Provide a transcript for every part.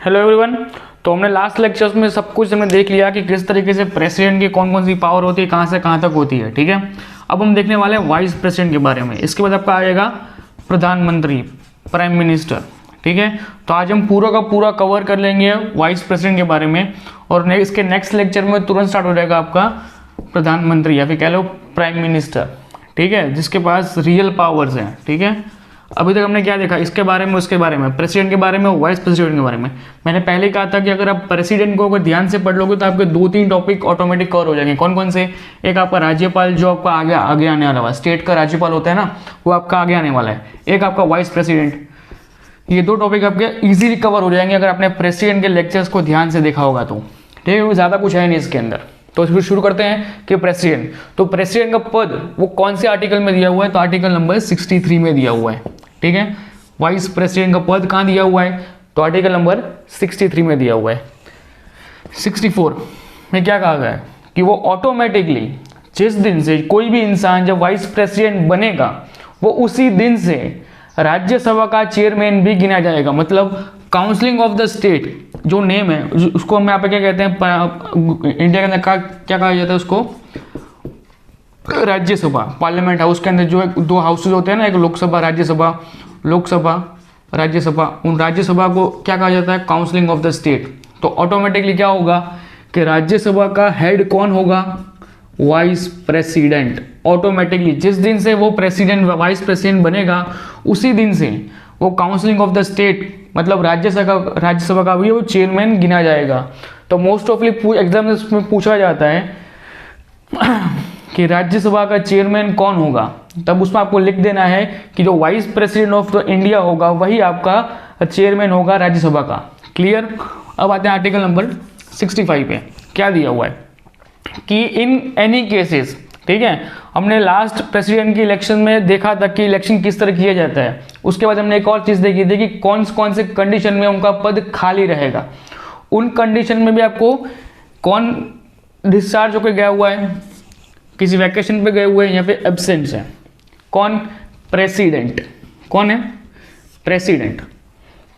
Hello everyone. तो हमने last lectures में सब कुछ हमने देख लिया कि किस तरीके से प्रेसिडेंट की कौन कौन सी पावर होती है, कहाँ से कहाँ तक होती है। ठीक है, अब हम देखने वाले हैं वाइस प्रेसिडेंट के बारे में। इसके बाद आपका आएगा प्रधानमंत्री, प्राइम मिनिस्टर। ठीक है, तो आज हम पूरा का पूरा कवर कर लेंगे वाइस प्रेसिडेंट के बारे में, और इसके नेक्स्ट लेक्चर में तुरंत स्टार्ट हो जाएगा आपका प्रधानमंत्री या फिर कह लो प्राइम मिनिस्टर। ठीक है, जिसके पास रियल पावर्स हैं। ठीक है, अभी तक हमने क्या देखा इसके बारे में, उसके बारे में, प्रेसिडेंट के बारे में, वाइस प्रेसिडेंट के बारे में। मैंने पहले कहा था कि अगर आप प्रेसिडेंट को अगर ध्यान से पढ़ लोगे तो आपके 2-3 टॉपिक ऑटोमेटिक कवर हो जाएंगे। कौन कौन से? एक आपका राज्यपाल जो आपका आगे आने वाला है, स्टेट का राज्यपाल होता है ना, वो आपका आगे आने वाला है। एक आपका वाइस प्रेसिडेंट। ये 2 टॉपिक आपके ईजिली कवर हो जाएंगे अगर आपने प्रेसिडेंट के लेक्चर्स को ध्यान से देखा होगा तो। ठीक है, ज़्यादा कुछ है नहीं इसके अंदर। तो फिर शुरू करते हैं कि प्रेसिडेंट, तो प्रेसिडेंट का पद वो कौन से आर्टिकल में दिया हुआ है? तो आर्टिकल नंबर 63 में दिया हुआ है। ठीक है, वाइस प्रेसिडेंट का पद कहाँ दिया हुआ है? तो आर्टिकल नंबर 63 में दिया हुआ है। 64 में क्या कहा गया है कि वो ऑटोमेटिकली जिस दिन से कोई भी इंसान जब वाइस प्रेसिडेंट बनेगा वो उसी दिन से राज्यसभा का चेयरमैन भी गिना जाएगा। मतलब काउंसलिंग ऑफ द स्टेट जो नेम है उसको हम यहाँ पे क्या कहते हैं, इंडिया के अंदर क्या कहा जाता है उसको? राज्यसभा, पार्लियामेंट हाउस के अंदर जो 2 हाउसेज होते हैं ना, एक लोकसभा राज्यसभा, लोकसभा राज्यसभा, उन राज्यसभा को क्या कहा जाता है? Counselling of the state. तो ऑटोमेटिकली क्या होगा कि राज्यसभा का हेड कौन होगा? Vice president. ऑटोमेटिकली जिस दिन से वो प्रेसिडेंट वाइस प्रेसिडेंट बनेगा उसी दिन से वो काउंसलिंग ऑफ द स्टेट मतलब राज्यसभा का भी वो चेयरमैन गिना जाएगा। तो मोस्ट ऑफली एग्जाम में पूछा जाता है कि राज्यसभा का चेयरमैन कौन होगा, तब उसमें आपको लिख देना है कि जो vice president of the India होगा वही आपका चेयरमैन होगा राज्यसभा का। क्लियर? अब आते हैं आर्टिकल नंबर 65 पे। क्या दिया हुआ है कि इन एनी केसेस, ठीक है, हमने लास्ट प्रेसिडेंट की इलेक्शन में देखा था कि इलेक्शन किस तरह किया जाता है। उसके बाद हमने एक और चीज़ देखी थी कि कौन से कंडीशन में उनका पद खाली रहेगा। उन कंडीशन में भी आपको कौन डिस्चार्ज होकर गया हुआ है, किसी वैकेशन पे गए हुए हैं या फिर एब्सेंट है, कौन? प्रेसिडेंट। कौन है? प्रेसिडेंट।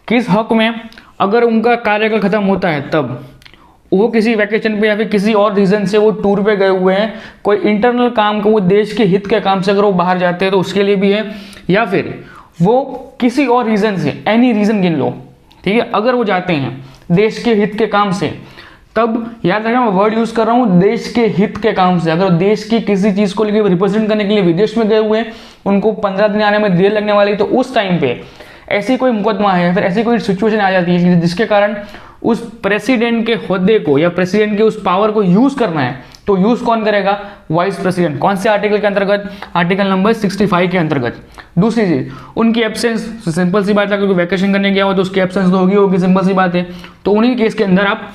किस हक में? अगर उनका कार्यकाल खत्म होता है तब वो किसी वैकेशन पे या फिर किसी और रीज़न से वो टूर पे गए हुए हैं, कोई इंटरनल काम को, वो देश के हित के काम से अगर वो बाहर जाते हैं तो उसके लिए भी है, या फिर वो किसी और रीज़न से, एनी रीज़न गिन लो। ठीक है, अगर वो जाते हैं देश के हित के काम से, तब याद रखना मैं वर्ड यूज कर रहा हूँ देश के हित के काम से। अगर देश की किसी चीज को लेकर रिप्रेजेंट करने के लिए विदेश में गए हुए हैं, उनको 15 दिन आने में देर लगने वाली, तो उस टाइम पे ऐसी कोई मुकदमा है, फिर ऐसी कोई सिचुएशन आ जाती है जिसके कारण उस प्रेसिडेंट के होद्दे को या प्रेसिडेंट के उस पावर को यूज करना है, तो यूज कौन करेगा? Vice president. कौन से आर्टिकल के अंतर्गत? आर्टिकल नंबर 65 के अंतर्गत। दूसरी चीज, उनकी एब्सेंस, सिंपल सी बात है, क्योंकि वैकेशन करने गया हो तो उसकी एब्सेंस तो होगी, सिंपल सी बात है। तो उन्हीं केस के अंदर आप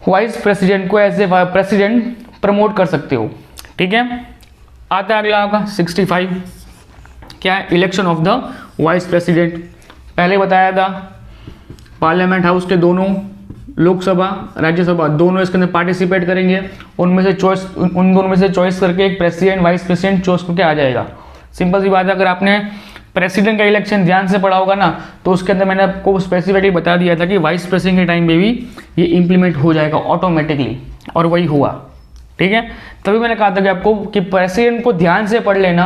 वाइस प्रेसिडेंट को एज ए प्रेसिडेंट प्रमोट कर सकते हो। ठीक है, आता है अगला आपका 65। क्या है? Election of the vice president. पहले बताया था पार्लियामेंट हाउस के दोनों, लोकसभा राज्यसभा दोनों इसके अंदर पार्टिसिपेट करेंगे। उन दोनों में से चॉइस करके एक प्रेसिडेंट वाइस प्रेसिडेंट चॉइस करके आ जाएगा। सिंपल सी बात है, अगर आपने प्रेसिडेंट का इलेक्शन ध्यान से पढ़ा होगा ना, तो उसके अंदर मैंने आपको स्पेसिफिकली बता दिया था कि वाइस प्रेसिडेंट के टाइम पे भी ये इंप्लीमेंट हो जाएगा ऑटोमेटिकली, और वही हुआ। ठीक है, तभी मैंने कहा था कि आपको कि प्रेसिडेंट को ध्यान से पढ़ लेना।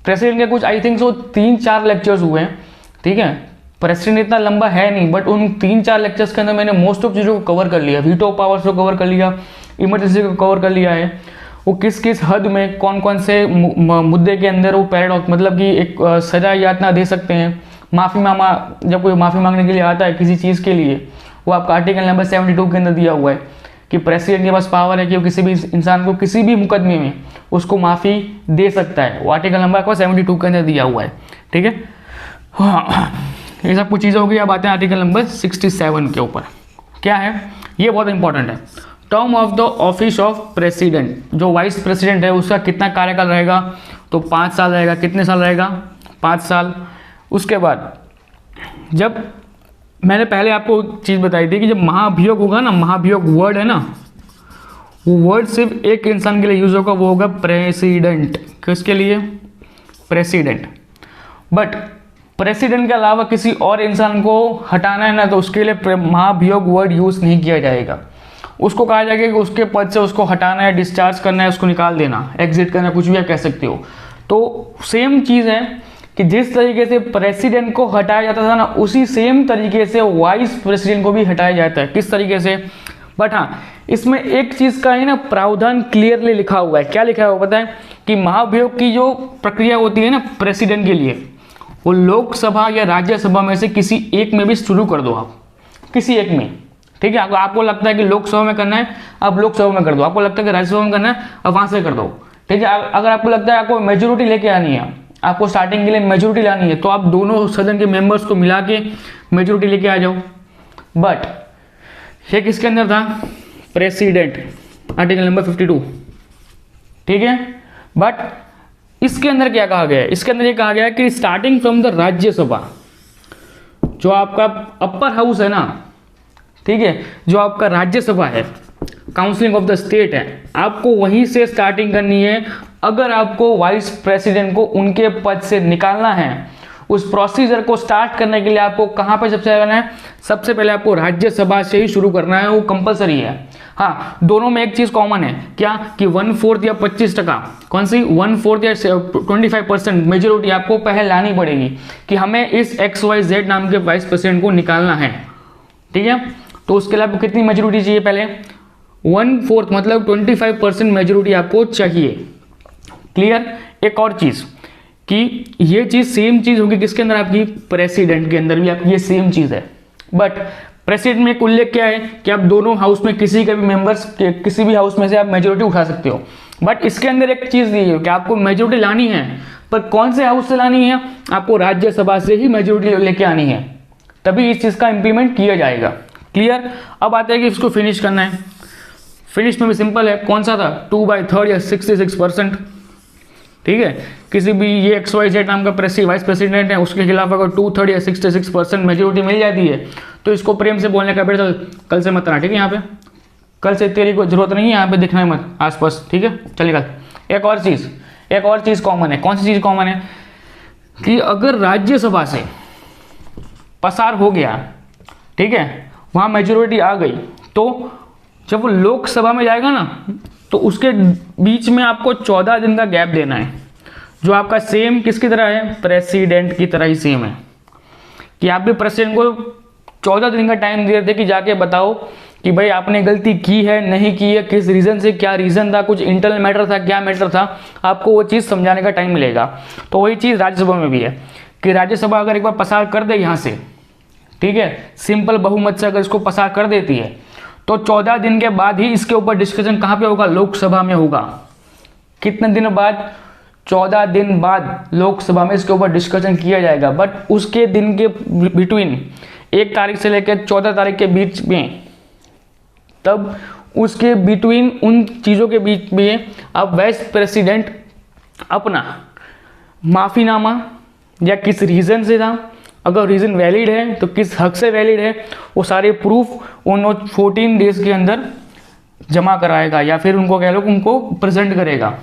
प्रेसिडेंट के कुछ आई थिंक सो 3-4 लेक्चर्स हुए हैं। ठीक है, प्रेसिडेंट इतना लंबा है नहीं, बट उन 3-4 लेक्चर्स के अंदर मैंने मोस्ट ऑफ चीज़ों को कवर कर लिया। वीटो पावर्स को कवर कर लिया, इमरजेंसी को कवर कर लिया है, वो किस किस हद में कौन कौन से मुद्दे के अंदर वो पैराडॉक्स, मतलब कि एक सजा यातना दे सकते हैं। जब कोई माफ़ी मांगने के लिए आता है किसी चीज़ के लिए, वो आपका आर्टिकल नंबर 72 के अंदर दिया हुआ है कि प्रेसिडेंट के पास पावर है कि वो किसी भी इंसान को किसी भी मुकदमे में उसको माफ़ी दे सकता है। वो आर्टिकल नंबर आपको 72 के अंदर दिया हुआ है। ठीक है, हाँ, ये सब कुछ चीज़ें हो गई। अब आते हैं आर्टिकल नंबर 67 के ऊपर। क्या है? ये बहुत इंपॉर्टेंट है। Term of the office of president, जो वाइस प्रेसिडेंट है उसका कितना कार्यकाल रहेगा? तो 5 साल रहेगा। कितने साल रहेगा? 5 साल। उसके बाद जब मैंने पहले आपको चीज़ बताई थी कि जब महाभियोग होगा ना, महाभियोग वर्ड है ना, वो वर्ड सिर्फ एक इंसान के लिए यूज होगा, वो होगा प्रेसिडेंट। किसके लिए? प्रेसिडेंट। बट प्रेसिडेंट के अलावा किसी और इंसान को हटाना है ना, तो उसके लिए महाभियोग वर्ड यूज नहीं किया जाएगा। उसको कहा जाएगा कि उसके पद से उसको हटाना है, डिस्चार्ज करना है, उसको निकाल देना, एग्जिट करना, कुछ भी आप कह सकते हो। तो सेम चीज़ है कि जिस तरीके से प्रेसिडेंट को हटाया जाता था ना, उसी सेम तरीके से वाइस प्रेसिडेंट को भी हटाया जाता है। किस तरीके से? बट हाँ, इसमें एक चीज़ का है ना प्रावधान क्लियरली लिखा हुआ है। क्या लिखा हुआ पता है? कि महाभियोग की जो प्रक्रिया होती है ना प्रेसिडेंट के लिए, वो लोकसभा या राज्यसभा में से किसी एक में भी शुरू कर दो आप, किसी एक में। ठीक है, आपको लगता है कि लोकसभा में करना है, आप लोकसभा में कर दो। आपको लगता है कि राज्यसभा में करना है, आप वहाँ से कर दो। ठीक है, अगर आपको लगता है आपको मेजोरिटी लेके आनी है, आपको स्टार्टिंग के लिए मेजोरिटी लानी है, तो आप दोनों सदन के मेंबर्स को मिला के मेजोरिटी लेके आ जाओ। बट ये किसके अंदर था? President, article number 52। ठीक है, बट इसके अंदर क्या कहा गया है? इसके अंदर ये कहा गया है कि स्टार्टिंग फ्रॉम द राज्यसभा, जो आपका अपर हाउस है ना, ठीक है, जो आपका राज्यसभा है, काउंसिलिंग ऑफ द स्टेट है, आपको वहीं से स्टार्टिंग करनी है। अगर आपको वाइस प्रेसिडेंट को उनके पद से निकालना है, उस प्रोसीजर को स्टार्ट करने के लिए आपको कहाँ पे सबसे करना है? सबसे पहले आपको राज्यसभा से ही शुरू करना है, वो कंपलसरी है। हाँ, दोनों में एक चीज़ कॉमन है, क्या? कि 1/4 या 25%, कौन सी 1/4 या 25% मेजोरिटी आपको पहले लानी पड़ेगी कि हमें इस XYZ नाम के वाइस प्रेसिडेंट को निकालना है। ठीक है, तो उसके लिए आपको कितनी मेजोरिटी चाहिए? पहले 1/4 मतलब 25% मेजोरिटी आपको चाहिए। क्लियर? एक और चीज़ कि ये चीज़ सेम चीज़ होगी किसके अंदर? आपकी प्रेसिडेंट के अंदर भी आपकी ये सेम चीज़ है। बट प्रेसिडेंट में उल्लेख क्या है कि आप दोनों हाउस में किसी के भी मेंबर्स के किसी भी हाउस में से आप मेजोरिटी उठा सकते हो। बट इसके अंदर एक चीज़ दी है कि आपको मेजोरिटी लानी है, पर कौन से हाउस से लानी है? आपको राज्यसभा से ही मेजोरिटी लेके आनी है, तभी इस चीज़ का इंप्लीमेंट किया जाएगा। क्लियर? अब आते हैं कि इसको फिनिश करना है। फिनिश में भी सिंपल है, कौन सा था? 2/3 या 66%। ठीक है, किसी भी ये XYZ नाम का वाइस प्रेसिडेंट है, उसके खिलाफ अगर 2/3 या 66% मेजोरिटी मिल जाती है, तो इसको प्रेम से बोलने का बेटा कल से मत आना। ठीक है, यहाँ पे कल से तेरी कोई जरूरत नहीं है, यहाँ पे दिखना है मत आसपास। ठीक है, चलेगा। एक और चीज़ कॉमन है। कौन सी चीज़ कॉमन है? कि अगर राज्यसभा से पसार हो गया, ठीक है, वहाँ मेजोरिटी आ गई, तो जब वो लोकसभा में जाएगा ना, तो उसके बीच में आपको 14 दिन का गैप देना है, जो आपका सेम किसकी तरह है? प्रेसिडेंट की तरह ही सेम है। कि आप भी प्रेसिडेंट को 14 दिन का टाइम दे थे कि जाके बताओ कि भाई आपने गलती की है, नहीं की है, किस रीज़न से, क्या रीज़न था, कुछ इंटरनल मैटर था, क्या मैटर था, आपको वो चीज़ समझाने का टाइम मिलेगा। तो वही चीज़ राज्यसभा में भी है कि राज्यसभा अगर एक बार पसार कर दे यहाँ से, ठीक है, सिंपल बहुमत से अगर इसको पसार कर देती है, तो 14 दिन के बाद ही इसके ऊपर डिस्कशन कहाँ पे होगा? लोकसभा में होगा। कितने दिन बाद? 14 दिन बाद लोकसभा में इसके ऊपर डिस्कशन किया जाएगा। बट उसके दिन के बिटवीन 1 तारीख से लेकर 14 तारीख के बीच में, तब उसके बिटवीन उन चीज़ों के बीच में अब वाइस प्रेसिडेंट अपना माफ़ीनामा या किस रीज़न से था, अगर रीज़न वैलिड है तो किस हक से वैलिड है, वो सारे प्रूफ उन 14 डेज के अंदर जमा कराएगा या फिर उनको कह लो उनको प्रेजेंट करेगा।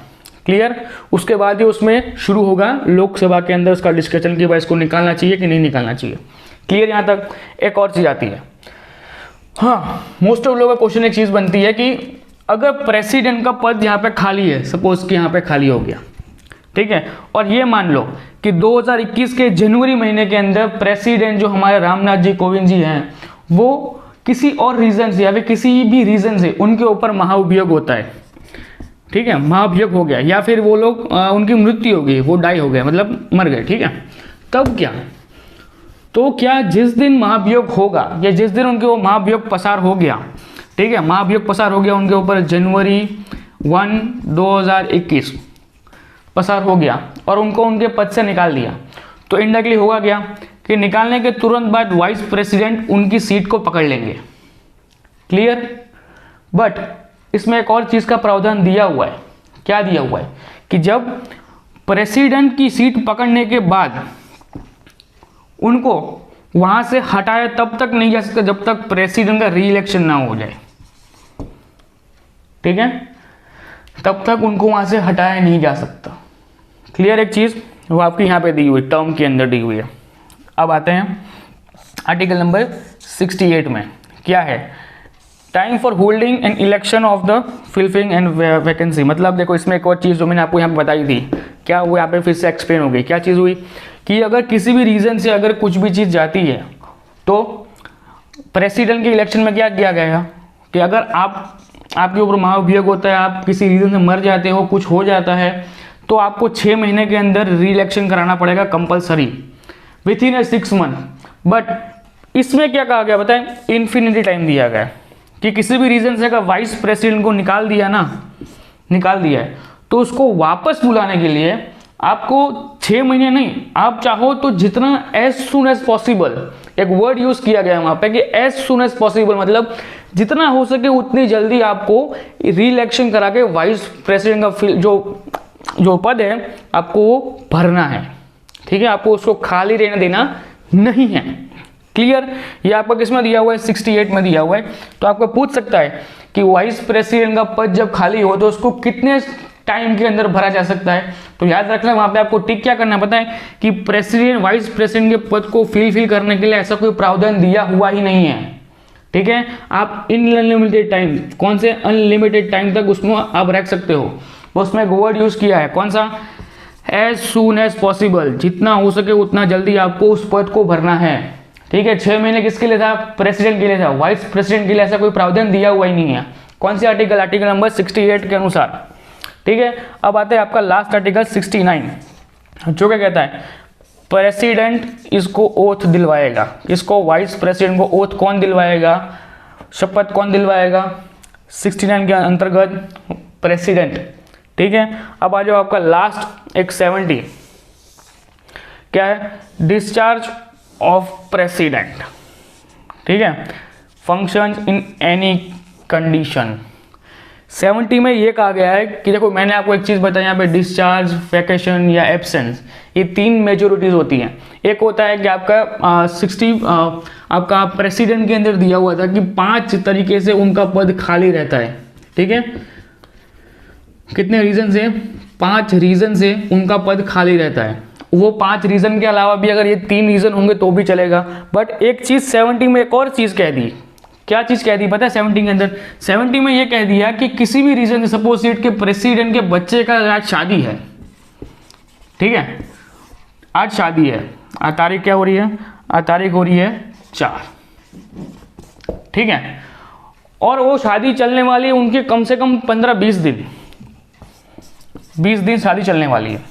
क्लियर? उसके बाद ही उसमें शुरू होगा लोकसभा के अंदर उसका डिस्कशन कि भाई इसको निकालना चाहिए कि नहीं निकालना चाहिए। क्लियर? यहाँ तक। एक और चीज़ आती है, हाँ, मोस्ट ऑफ लोगों का क्वेश्चन एक चीज़ बनती है कि अगर प्रेसिडेंट का पद यहाँ पे खाली है, सपोज कि यहाँ पे खाली हो गया, ठीक है, और ये मान लो कि 2021 के जनवरी महीने के अंदर प्रेसिडेंट जो हमारे रामनाथ जी कोविंद जी हैं, वो किसी और रीज़न से या फिर किसी भी रीज़न से उनके ऊपर महाभियोग होता है, ठीक है, महाभियोग हो गया, या फिर वो लोग उनकी मृत्यु हो गई, वो डाई हो गए, मतलब मर गए, ठीक है, तब क्या? तो क्या जिस दिन महाभियोग होगा या जिस दिन उनके वो महाभियोग पसार हो गया, ठीक है, महाभियोग पसार हो गया उनके ऊपर जनवरी 1, 2021 पसार हो गया और उनको उनके पद से निकाल दिया, तो इंडायरेक्टली होगा क्या कि निकालने के तुरंत बाद वाइस प्रेसिडेंट उनकी सीट को पकड़ लेंगे। क्लियर? बट इसमें एक और चीज़ का प्रावधान दिया हुआ है। क्या दिया हुआ है? कि जब प्रेसिडेंट की सीट पकड़ने के बाद उनको वहां से हटाया तब तक नहीं जा सकता जब तक प्रेसिडेंट का री इलेक्शन ना हो जाए, ठीक है, तब तक उनको वहां से हटाया नहीं जा सकता। क्लियर? एक चीज़ वो आपकी यहाँ पे दी हुई टर्म के अंदर दी हुई है, अब आते हैं आर्टिकल नंबर 68 में, क्या है, time for holding an election of the fulfilling and vacancy. मतलब देखो इसमें एक और चीज़ जो मैंने आपको यहाँ पे बताई थी, क्या वो यहाँ पे फिर से एक्सप्लेन हो गई। क्या चीज़ हुई कि अगर किसी भी रीज़न से अगर कुछ भी चीज़ जाती है तो प्रेसिडेंट के इलेक्शन में क्या किया गया कि अगर आपके ऊपर महाभियोग होता है, आप किसी रीज़न से मर जाते हो, कुछ हो जाता है, तो आपको 6 महीने के अंदर री इलेक्शन कराना पड़ेगा compulsory with in 6 month. But इसमें क्या कहा गया बताएं, इन्फिनिटी टाइम दिया गया कि किसी भी रीज़न से अगर वाइस प्रेसिडेंट को निकाल दिया है तो उसको वापस बुलाने के लिए आपको 6 महीने नहीं, आप चाहो तो जितना एज सुन एज पॉसिबल, एक वर्ड यूज किया गया है वहां पे कि एज सुन एज पॉसिबल, मतलब जितना हो सके उतनी जल्दी आपको री इलेक्शन करा के वाइस प्रेसिडेंट का जो पद है आपको वो भरना है। ठीक है, आपको उसको खाली रहने देना नहीं है। क्लियर? ये आपका किसमें दिया हुआ है, 68 में दिया हुआ है। तो आपको पूछ सकता है कि वाइस प्रेसिडेंट का पद जब खाली हो तो उसको कितने टाइम के अंदर भरा जा सकता है। तो याद रखना वहां पे आपको टिक क्या करना पता है कि प्रेसिडेंट वाइस प्रेसिडेंट के पद को फिल करने के लिए ऐसा कोई प्रावधान दिया हुआ ही नहीं है। ठीक है, आप अनलिमिटेड टाइम, कौन से अनलिमिटेड टाइम तक उसमें आप रख सकते हो। उसमें एक वर्ड यूज किया है, कौन सा, एज सून एज पॉसिबल, जितना हो सके उतना जल्दी आपको उस पद को भरना है। ठीक है, 6 महीने किसके लिए था, प्रेसिडेंट के लिए था, वाइस प्रेसिडेंट के लिए ऐसा कोई प्रावधान दिया हुआ ही नहीं है। कौन सी आर्टिकल, आर्टिकल नंबर 68 के अनुसार। ठीक है, अब आते हैं आपका लास्ट आर्टिकल 69, जो क्या कहता है, प्रेसिडेंट इसको ओथ दिलवाएगा, इसको वाइस प्रेसिडेंट को ओथ कौन दिलवाएगा, शपथ कौन दिलवाएगा, 69 के अंतर्गत प्रेसिडेंट। ठीक है, अब आ जाओ आपका लास्ट एक 70, क्या है, डिस्चार्ज ऑफ प्रेसिडेंट। ठीक है, फंक्शंस इन एनी कंडीशन। 70 में ये कहा गया है कि देखो मैंने आपको एक चीज़ बताई यहाँ पे, डिस्चार्ज, वैकेशन या एब्सेंस, ये 3 मेजोरिटीज होती हैं। एक होता है कि आपका 60 आपका प्रेसिडेंट के अंदर दिया हुआ था कि 5 तरीके से उनका पद खाली रहता है। ठीक है, कितने रीजन से, 5 रीजन से उनका पद खाली रहता है। वो 5 रीजन के अलावा भी अगर ये 3 रीजन होंगे तो भी चलेगा। बट एक चीज़ 70 में एक और चीज़ कह दी, क्या चीज कह दी पता है 70 के अंदर, 70 में ये कह दिया कि किसी भी रीजन से, सपोज सीट के प्रेसिडेंट के बच्चे का आज शादी है, ठीक है, आज शादी है, आज तारीख क्या हो रही है, आज तारीख हो रही है 4, ठीक है, और वो शादी चलने वाली है उनकी कम से कम 15-20 दिन, 20 दिन शादी चलने वाली है।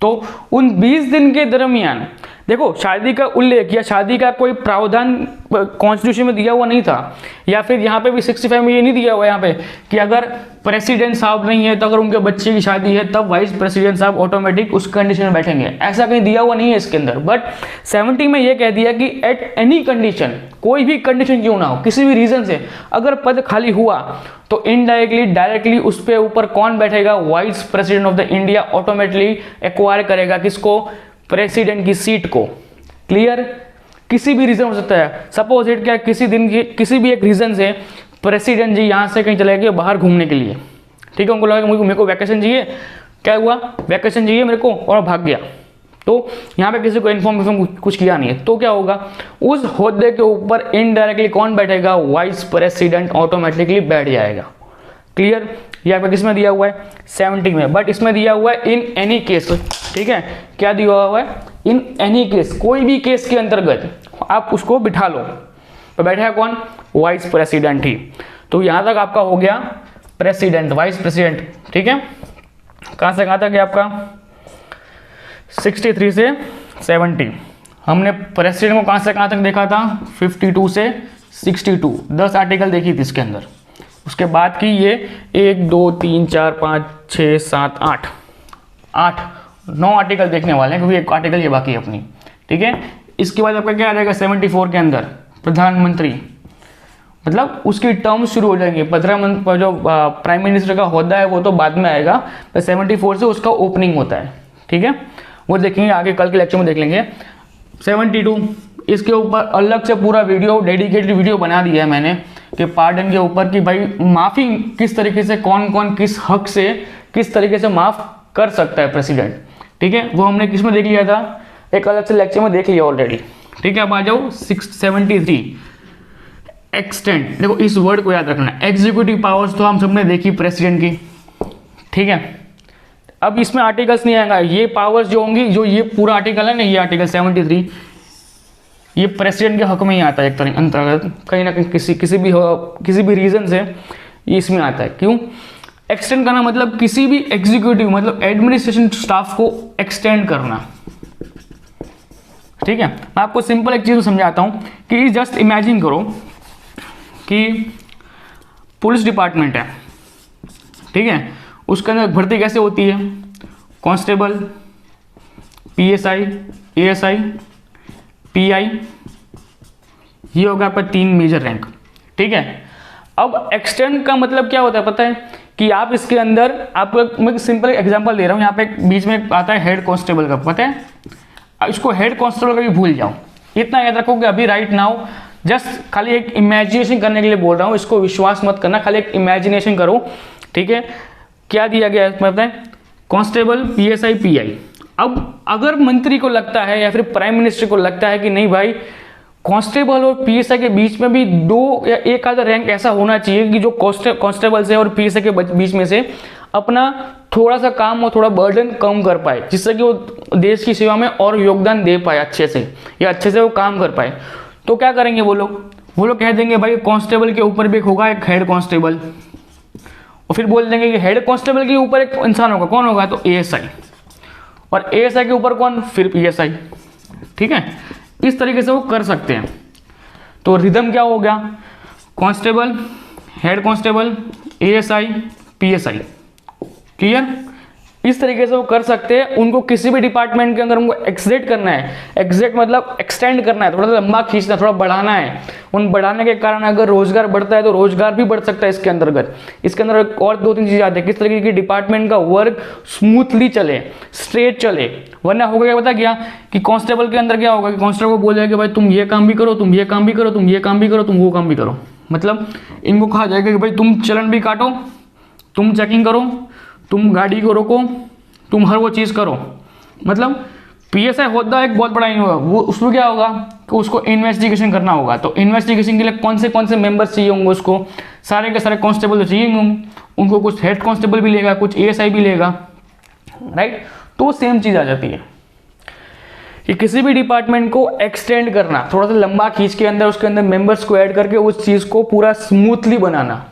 तो उन 20 दिन के दरमियान देखो शादी का उल्लेख या शादी का कोई प्रावधान कॉन्स्टिट्यूशन में दिया हुआ नहीं था, या फिर यहाँ पे भी 65 में ये नहीं दिया हुआ यहाँ पे कि अगर प्रेसिडेंट साहब नहीं है तो अगर उनके बच्चे की शादी है तब वाइस प्रेसिडेंट साहब ऑटोमेटिक उस कंडीशन में बैठेंगे, ऐसा कहीं दिया हुआ नहीं है इसके अंदर। बट 70 में ये कह दिया कि एट एनी कंडीशन, कोई भी कंडीशन क्यों ना हो, किसी भी रीजन से अगर पद खाली हुआ तो इनडायरेक्टली डायरेक्टली उस पे ऊपर कौन बैठेगा, vice president of the India automatically acquire करेगा किसको, प्रेसिडेंट की सीट को। क्लियर? किसी भी रीजन हो सकता है, सपोज इट क्या किसी दिन की किसी भी एक रीजन से प्रेसिडेंट जी यहाँ से कहीं चले गए बाहर घूमने के लिए, ठीक है, उनको लगा कि मेरे को वैकेशन चाहिए, क्या हुआ, वैकेशन चाहिए मेरे को, और भाग गया, तो यहाँ पे किसी को इन्फॉर्मेशन कुछ किया नहीं है, तो क्या होगा, उस होद्दे के ऊपर इनडायरेक्टली कौन बैठेगा, वाइस प्रेसिडेंट ऑटोमेटिकली बैठ जाएगा। क्लियर? ये आपका किस में दिया हुआ है, 70 में, बट इसमें दिया हुआ है इन एनी केस। ठीक है, क्या दिया हुआ है, इन एनी केस, कोई भी केस के अंतर्गत आप उसको बिठा लो, तो बैठेगा कौन, वाइस प्रेसिडेंट ही। तो यहां तक आपका हो गया प्रेसिडेंट, वाइस प्रेसिडेंट। ठीक है, कहां से कहां तक है आपका, 63 से 70। हमने प्रेसिडेंट को कहां से कहां तक देखा था, 52 से 62, 10 आर्टिकल देखी थी इसके अंदर। उसके बाद की ये 1 2 3 4 5 6 7 8 9 आर्टिकल देखने वाले हैं, क्योंकि एक आर्टिकल ये बाकी है अपनी। ठीक है, इसके बाद आपका क्या आ जाएगा, 74 के अंदर प्रधानमंत्री, मतलब उसकी टर्म शुरू हो जाएंगे। प्रधानमंत्री जो प्राइम मिनिस्टर का होता है वो तो बाद में आएगा, तो 74 से उसका ओपनिंग होता है। ठीक है, वो देखेंगे आगे, कल के लेक्चर में देख लेंगे। 72 इसके ऊपर अलग से पूरा वीडियो, डेडिकेटेड वीडियो बना दिया है मैंने कि पार्डन के ऊपर, कि भाई माफ़ी किस तरीके से, कौन कौन किस हक से किस तरीके से माफ़ कर सकता है प्रेसिडेंट। ठीक है, वो हमने किस में देख लिया था, एक अलग से लेक्चर में देख लिया ऑलरेडी, ठीक है। अब आ जाओ 673 एक्सटेंड। देखो इस वर्ड को याद रखना, एग्जीक्यूटिव पावर्स तो हम सबने देखी प्रेसिडेंट की, ठीक है। अब इसमें आर्टिकल्स नहीं आएगा, ये पावर्स जो होंगी, जो ये पूरा आर्टिकल है ना, ये आर्टिकल 73 ये प्रेसिडेंट के हक में ही आता है एक तरह अंतर्गत, कहीं ना कहीं किसी भी रीजन से ये इसमें आता है। क्यों एक्सटेंड करना, मतलब किसी भी एग्जीक्यूटिव मतलब एडमिनिस्ट्रेशन स्टाफ को एक्सटेंड करना, ठीक है। मैं आपको सिंपल एक चीज समझाता हूं कि जस्ट इमेजिन करो कि पुलिस डिपार्टमेंट है, ठीक है, उसके अंदर भर्ती कैसे होती है, कांस्टेबल, पीएसआई, एएसआई, पीआई, ये होगा आपका 3 मेजर रैंक, ठीक है। अब एक्सटेंड का मतलब क्या होता है पता है कि आप इसके अंदर, आपको मैं सिंपल एग्जांपल दे रहा हूँ, यहाँ पे बीच में आता है हेड कांस्टेबल का, पता है, इसको हेड कांस्टेबल का भी भूल जाओ, इतना याद रखो कि अभी राइट नाउ जस्ट खाली एक इमेजिनेशन करने के लिए बोल रहा हूँ, इसको विश्वास मत करना, खाली एक इमेजिनेशन करो, ठीक है। क्या दिया गया है पता है, कांस्टेबल, पीएसआई, पीआई। अब अगर मंत्री को लगता है या फिर प्राइम मिनिस्टर को लगता है कि नहीं भाई कांस्टेबल और पीएसआई के बीच में भी 2 या 1 आधा रैंक ऐसा होना चाहिए कि जो कांस्टेबल से और पीएसआई के बीच में से अपना थोड़ा सा काम और थोड़ा बर्डन कम कर पाए, जिससे कि वो देश की सेवा में और योगदान दे पाए अच्छे से, या अच्छे से वो काम कर पाए, तो क्या करेंगे वो लोग कह देंगे भाई कांस्टेबल के ऊपर भी होगा एक हेड कांस्टेबल, और फिर बोल देंगे कि हेड कांस्टेबल के ऊपर एक इंसान होगा, कौन होगा, तो एएसआई, और एएसआई के ऊपर कौन, फिर पीएसआई, ठीक है। इस तरीके से वो कर सकते हैं। तो रिदम क्या हो गया, constable, head constable, ASI, PSI, clear. इस तरीके से वो कर सकते हैं। उनको किसी भी डिपार्टमेंट के अंदर उनको एक्सटेंड करना है, एक्सटेंड मतलब एक्सटेंड करना है, थोड़ा सा लंबा खींचना, थोड़ा बढ़ाना है। उन बढ़ाने के कारण अगर रोजगार बढ़ता है तो रोजगार भी बढ़ सकता है इसके अंतर्गत। इसके अंदर और 2-3 चीजें आती है, किस तरीके की डिपार्टमेंट का वर्क स्मूथली चले, स्ट्रेट चले। वरना होगा क्या पता क्या कि कांस्टेबल के अंदर क्या होगा कि कांस्टेबल को बोल जाएगा भाई तुम ये काम भी करो, तुम ये काम भी करो, तुम ये काम भी करो, तुम वो काम भी करो। मतलब इनको कहा जाएगा कि भाई तुम चलन भी काटो, तुम चेकिंग करो, तुम गाड़ी को रोको, तुम हर वो चीज़ करो। मतलब पीएसआई होता है एक बहुत बड़ा होगा, वो उसमें क्या होगा कि उसको इन्वेस्टिगेशन करना होगा। तो इन्वेस्टिगेशन के लिए कौन से मेंबर्स चाहिए होंगे, उसको सारे के सारे कांस्टेबल तो चाहिए होंगे, उनको कुछ हेड कांस्टेबल भी लेगा, कुछ एएसआई भी लेगा, राइट। तो सेम चीज़ आ जाती है कि किसी भी डिपार्टमेंट को एक्सटेंड करना, थोड़ा सा लंबा खींच के अंदर उसके अंदर मेंबर्स को ऐड करके उस चीज़ को पूरा स्मूथली बनाना,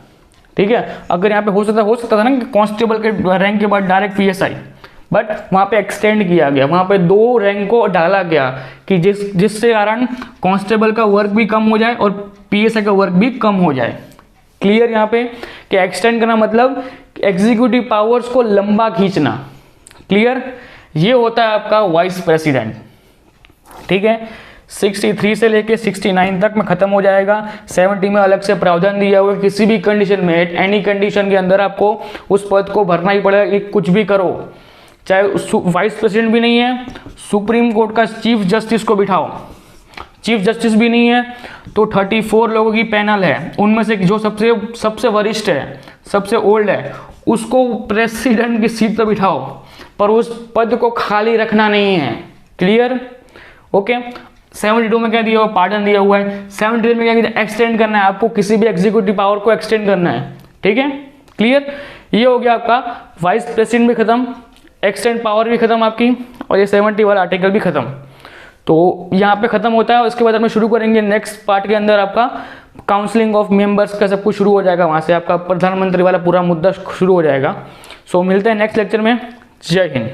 ठीक है। अगर यहाँ पे हो सकता था ना कि कांस्टेबल के रैंक के बाद डायरेक्ट पीएसआई, बट वहाँ पे एक्सटेंड किया गया, वहाँ पे 2 रैंक को डाला गया कि जिससे कारण कांस्टेबल का वर्क भी कम हो जाए और पीएसआई का वर्क भी कम हो जाए। क्लियर यहाँ पे कि एक्सटेंड करना मतलब एग्जीक्यूटिव पावर्स को लंबा खींचना। क्लियर, ये होता है आपका वाइस प्रेसिडेंट, ठीक है। 63 से लेके 69 तक में खत्म हो जाएगा। 70 में अलग से प्रावधान दिया हुआ है, किसी भी कंडीशन में, एनी कंडीशन के अंदर आपको उस पद को भरना ही पड़ेगा कि कुछ भी करो, चाहे वाइस प्रेसिडेंट भी नहीं है, सुप्रीम कोर्ट का चीफ जस्टिस को बिठाओ, चीफ जस्टिस भी नहीं है तो 34 लोगों की पैनल है, उनमें से जो सबसे वरिष्ठ है, सबसे ओल्ड है, उसको प्रेसिडेंट की सीट पर बिठाओ, पर उस पद को खाली रखना नहीं है। Clear, okay. 72 में क्या दिया हुआ, पार्डन दिया हुआ है। 73 में क्या किया, एक्सटेंड करना है, आपको किसी भी एग्जीक्यूटिव पावर को एक्सटेंड करना है, ठीक है। क्लियर, ये हो गया आपका वाइस प्रेसिडेंट भी खत्म, एक्सटेंड पावर भी खत्म आपकी, और ये 70 वाला आर्टिकल भी खत्म। तो यहाँ पे खत्म होता है। उसके बाद हम शुरू करेंगे नेक्स्ट पार्ट के अंदर आपका काउंसलिंग ऑफ मेंबर्स का सब कुछ शुरू हो जाएगा, वहाँ से आपका प्रधानमंत्री वाला पूरा मुद्दा शुरू हो जाएगा। सो मिलते हैं नेक्स्ट लेक्चर में। जय हिंद।